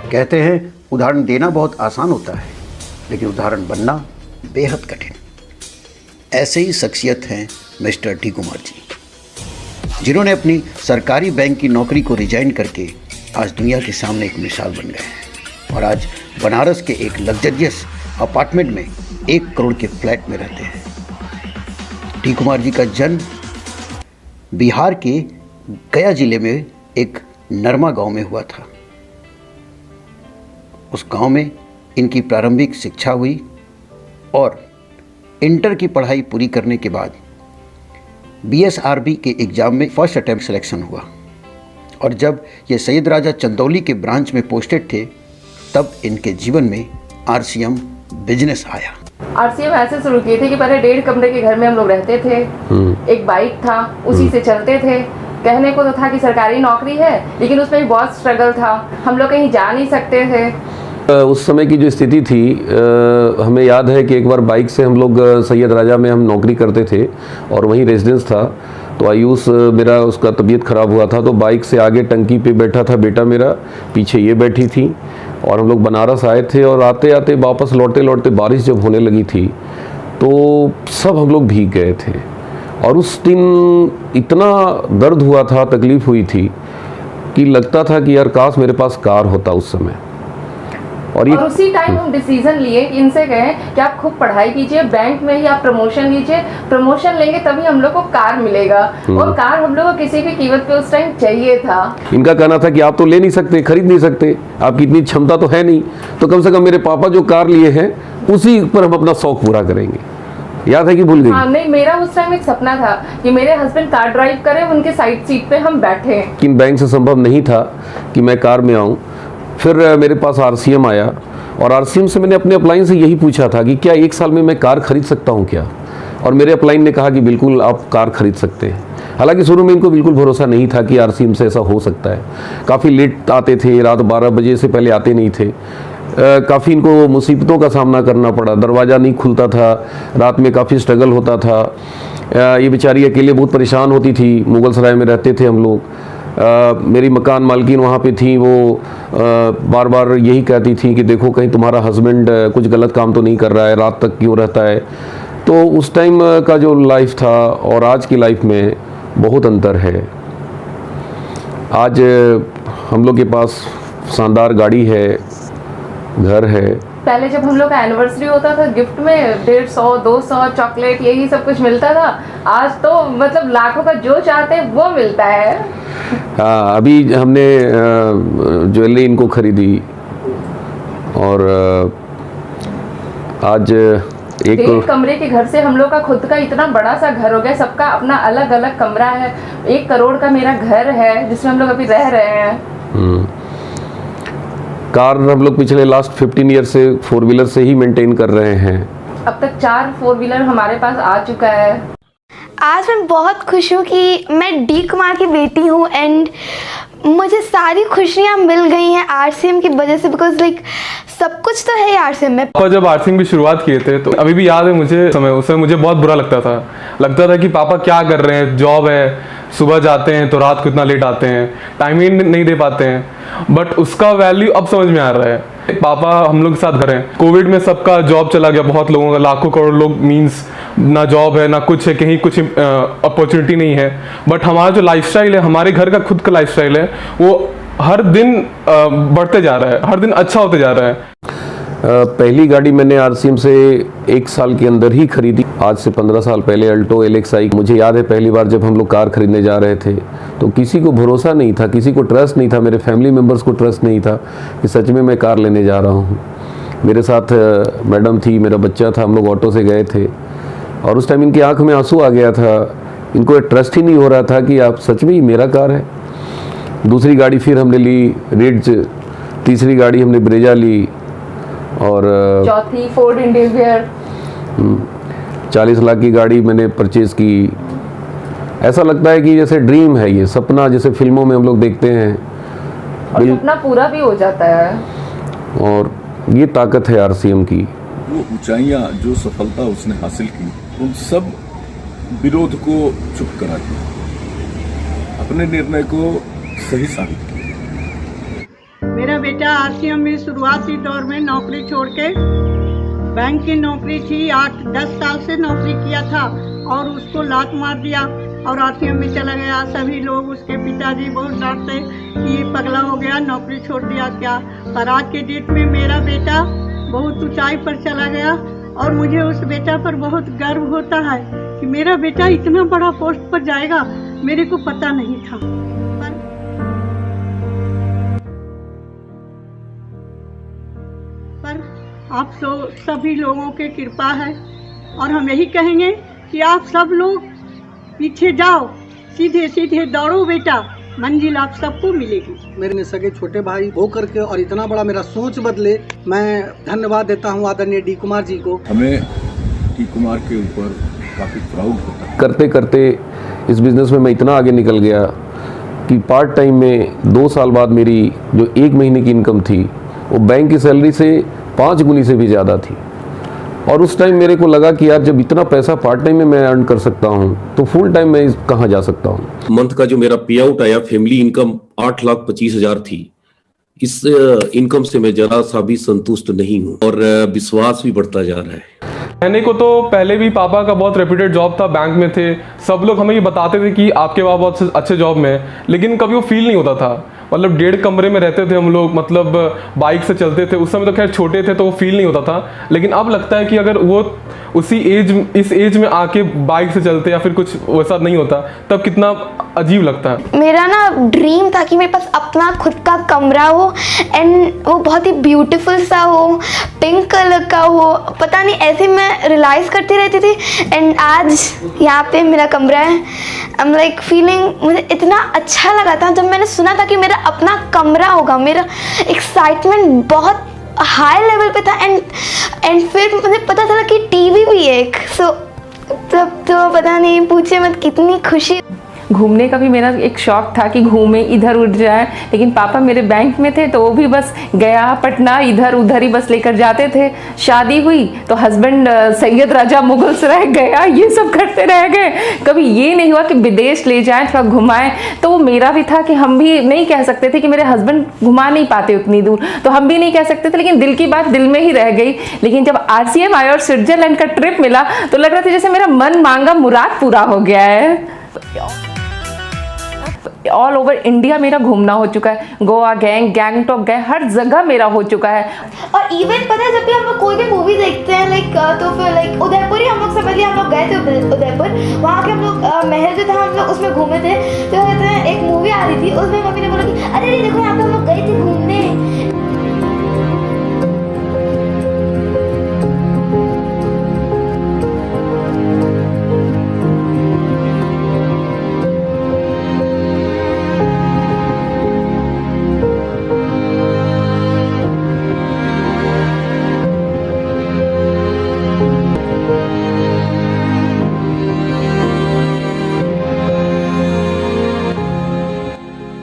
कहते हैं उदाहरण देना बहुत आसान होता है, लेकिन उदाहरण बनना बेहद कठिन। ऐसे ही शख्सियत हैं मिस्टर डी कुमार जी, जिन्होंने अपनी सरकारी बैंक की नौकरी को रिजाइन करके आज दुनिया के सामने एक मिसाल बन गए हैं और आज बनारस के एक लग्जरियस अपार्टमेंट में 1 करोड़ के फ्लैट में रहते हैं। डी कुमार जी का जन्म बिहार के गया जिले में एक नरमा गांव में हुआ था। उस गांव में इनकी प्रारंभिक शिक्षा हुई और इंटर की पढ़ाई पूरी करने के बाद BSRB के एग्ज़ाम में फर्स्ट अटैम्प्ट सिलेक्शन हुआ और जब ये सैयद राजा चंदौली के ब्रांच में पोस्टेड थे तब इनके जीवन में RCM बिजनेस आया। RCM ऐसे शुरू किए थे कि पहले 1.5 कमरे के घर में हम लोग रहते थे। एक बाइक था, उसी से चलते थे। कहने को तो था कि सरकारी नौकरी है, लेकिन उसमें भी बहुत स्ट्रगल था। हम लोग कहीं जा नहीं सकते थे। उस समय की जो स्थिति थी, हमें याद है कि एक बार बाइक से हम लोग सैयद राजा में हम नौकरी करते थे और वहीं रेजिडेंस था। तो आयुष मेरा, उसका तबीयत ख़राब हुआ था, तो बाइक से आगे टंकी पे बैठा था बेटा मेरा, पीछे ये बैठी थी और हम लोग बनारस आए थे। और आते आते वापस लौटते लौटते बारिश जब होने लगी थी तो सब हम लोग भीग गए थे और उस दिन इतना दर्द हुआ था, तकलीफ़ हुई थी कि लगता था कि यार काश मेरे पास कार होता उस समय। और उसी टाइम हम डिसीजन लिए, इनसे कहे कि आप खूब पढ़ाई कीजिए, बैंक में ही आप प्रमोशन लीजिए, प्रमोशन लेंगे तभी हम लोग को कार मिलेगा। और कार हम लोग को किसी भी कीमत पे उस टाइम चाहिए था। इनका कहना था कि आप तो ले नहीं सकते, खरीद नहीं सकते, आपकी इतनी क्षमता तो है नहीं, तो कम से कम मेरे पापा जो कार लिए हैं उसी पर हम अपना शौक पूरा करेंगे। याद है कि भूल गई? हाँ, नहीं, मेरा उस टाइम एक सपना था कि मेरे हस्बैंड कार ड्राइव करें, उनके साइड सीट पे हम बैठे। लेकिन बैंक से संभव नहीं था कि मैं कार में आऊँ। फिर मेरे पास RCM आया और RCM से मैंने अपने अपलाइन से यही पूछा था कि क्या 1 साल में मैं कार खरीद सकता हूँ क्या? और मेरे अपलाइन ने कहा कि बिल्कुल आप कार खरीद सकते हैं। हालांकि शुरू में इनको बिल्कुल भरोसा नहीं था कि RCM से ऐसा हो सकता है। काफ़ी लेट आते थे, रात 12 बजे से पहले आते नहीं थे। काफ़ी इनको मुसीबतों का सामना करना पड़ा, दरवाज़ा नहीं खुलता था, रात में काफ़ी स्ट्रगल होता था। ये बेचारी अकेले बहुत परेशान होती थी। मुगल सराय में रहते थे हम लोग। मेरी मकान मालकिन वहाँ पे थी, वो बार बार यही कहती थी कि देखो कहीं तुम्हारा हस्बैंड कुछ गलत काम तो नहीं कर रहा है, रात तक क्यों रहता है। तो उस टाइम का जो लाइफ था और आज की लाइफ में बहुत अंतर है। आज हम लोग के पास शानदार गाड़ी है, घर है। पहले जब हम लोग का एनिवर्सरी होता था, गिफ्ट में 150, 200 चॉकलेट यही सब कुछ मिलता था। आज तो मतलब लाखों का जो चाहते हैं वो मिलता है। हाँ, अभी हमने ज्वेलरी इनको खरीदी और आज 1 कमरे के घर से हम लोग का खुद का इतना बड़ा सा घर हो गया। सबका अपना अलग अलग कमरा है। 1 करोड़ का मेरा घर है जिसमें हम लोग अभी रह रहे हैं। कार हम लोग पिछले लास्ट 15 ईयर से 4 व्हीलर से ही मेंटेन कर रहे हैं। अब तक 4 4 व्हीलर हमारे पास आ चुका है। आज मैं बहुत खुश हूँ कि मैं डी कुमार की बेटी हूँ एंड मुझे सारी खुशियाँ मिल गई हैं RCM की वजह से, बिकॉज लाइक सब कुछ तो है RCM में। पापा जब RCM की शुरुआत किए थे तो अभी भी याद है मुझे समय, उस समय मुझे बहुत बुरा लगता था कि पापा क्या कर रहे हैं, जॉब है, सुबह जाते हैं तो रात को इतना लेट आते हैं, टाइम ही नहीं दे पाते हैं। बट उसका वैल्यू अब समझ में आ रहा है। पापा हम लोग के साथ घर हैं। कोविड में सबका जॉब चला गया, बहुत लोगों का, लाखों करोड़ लोग, मीन्स ना जॉब है ना कुछ है, कहीं कुछ अपॉर्चुनिटी नहीं है। बट हमारा जो लाइफस्टाइल है, हमारे घर का खुद का लाइफस्टाइल है, वो हर दिन बढ़ते जा रहा है, हर दिन अच्छा होते जा रहा है। पहली गाड़ी मैंने RCM से 1 साल के अंदर ही खरीदी। आज से 15 साल पहले अल्टो LXi। मुझे याद है पहली बार जब हम लोग कार खरीदने जा रहे थे तो किसी को भरोसा नहीं था, किसी को ट्रस्ट नहीं था, मेरे फैमिली मेम्बर्स को ट्रस्ट नहीं था कि सच में मैं कार लेने जा रहा हूँ। मेरे साथ मैडम थी, मेरा बच्चा था, हम लोग ऑटो से गए थे और उस टाइम इनकी आँख में आंसू आ गया था। इनको ट्रस्ट ही नहीं हो रहा था कि आप सच में ही मेरा कार है। दूसरी गाड़ी फिर हमने ली रिड्ज, तीसरी गाड़ी हमने ब्रेजा ली और चौथी फोर्ड इंडिवियर। 40 लाख की गाड़ी मैंने परचेज की। ऐसा लगता है कि जैसे ड्रीम है, ये सपना जैसे फिल्मों में हम लोग देखते हैं, और सपना पूरा भी हो जाता है। और ये ताकत है RCM की। वो ऊंचाइयां, जो सफलता उसने हासिल की, उन सब विरोध को चुप करा दिया, अपने निर्णय को सही साबित किया। मेरा बेटा आरसीएम में शुरुआती दौर में नौकरी छोड़ के, बैंक की नौकरी थी, 8-10 साल से नौकरी किया था और उसको लात मार दिया और आरसीएम में चला गया। सभी लोग, उसके पिताजी बहुत डांटते कि ये पगला हो गया, नौकरी छोड़ दिया क्या। पर आज के डेट में मेरा बेटा बहुत ऊंचाई पर चला गया और मुझे उस बेटा पर बहुत गर्व होता है कि मेरा बेटा इतना बड़ा पोस्ट पर जाएगा, मेरे को पता नहीं था। पर आप सभी लोगों की कृपा है और हम यही कहेंगे कि आप सब लोग पीछे जाओ, सीधे सीधे दौड़ो बेटा, मंजिल आप सबको मिलेगी। मेरे सगे छोटे भाई हो करके और इतना बड़ा मेरा सोच बदले, मैं धन्यवाद देता हूँ आदरणीय डी कुमार जी को। हमें डी कुमार के ऊपर काफ़ी प्राउड होता है। करते करते इस बिज़नेस में मैं इतना आगे निकल गया कि पार्ट टाइम में 2 साल बाद मेरी जो 1 महीने की इनकम थी वो बैंक की सैलरी से 5 गुनी से भी ज़्यादा थी। और उस टाइम मेरे को लगा कि यार जब इतना पैसा पार्ट टाइम में मैं अर्न कर सकता हूँ तो फुल टाइम मैं कहाँ जा सकता हूँ। मंथ का जो मेरा पे आउट आया, फैमिली इनकम 8,25,000 थी। इस इनकम से मैं जरा सा भी संतुष्ट नहीं हूँ और विश्वास भी बढ़ता जा रहा है। कहने को तो पहले भी पापा का बहुत रेप्यूटेड जॉब था, बैंक में थे, सब लोग हमें ये बताते थे कि आपके पापा बहुत अच्छे जॉब में है, लेकिन कभी वो फील नहीं होता था। मतलब 1.5 कमरे में रहते थे हम लोग, मतलब बाइक से चलते थे। उस समय तो खैर छोटे थे तो वो फील नहीं होता था, लेकिन अब लगता है कि अगर वो इस एज में आके बाइक से चलते या फिर कुछ वैसा नहीं होता तब कितना अजीब लगता है। मेरा ना ड्रीम था कि मेरे पास अपना खुद का कमरा हो एंड वो बहुत ही ब्यूटीफुल सा हो, पिंक कलर का हो, पता नहीं ऐसे मैं रियलाइज़ करती रहती थी। एंड आज यहाँ पे मेरा कमरा है। आई एम लाइक फीलिंग, मुझे इतना अच्छा लगा था जब मैंने सुना था कि मेरा अपना कमरा होगा। मेरा एक्साइटमेंट बहुत हाई लेवल पे था एंड फिर मुझे पता चला कि टीवी भी है एक। सो तब तो पता नहीं, पूछे मत कितनी खुशी। घूमने का भी मेरा एक शौक था कि घूमे, इधर उधर जाए, लेकिन पापा मेरे बैंक में थे तो वो भी बस गया पटना, इधर उधर ही बस लेकर जाते थे। शादी हुई तो हस्बैंड सैयद राजा मुगल सराय गया, ये सब करते रह गए। कभी ये नहीं हुआ कि विदेश ले जाएं, थोड़ा घुमाएं। तो वो मेरा भी था कि हम भी नहीं कह सकते थे कि मेरे हस्बैंड घुमा नहीं पाते उतनी दूर, तो हम भी नहीं कह सकते थे, लेकिन दिल की बात दिल में ही रह गई। लेकिन जब RCM आया और स्विट्जरलैंड का ट्रिप मिला तो लग रहा था जैसे मेरा मन मांगा मुराद पूरा हो गया है। ऑल ओवर इंडिया मेरा घूमना हो चुका है, गोवा गए, गैंगटॉक गए, हर जगह मेरा हो चुका है। और इवन पता है जब भी हम लोग कोई भी मूवी देखते हैं तो फिर उदयपुर ही हम लोग से पहले हम लोग गए थे उदयपुर। वहाँ के हम लोग महल जो था हम लोग उसमें घूमे थे। तो कहते हैं एक मूवी आ रही थी, उसमें मम्मी ने बोला कि अरे देखो यहाँ पे हम लोग गए थे घूमने।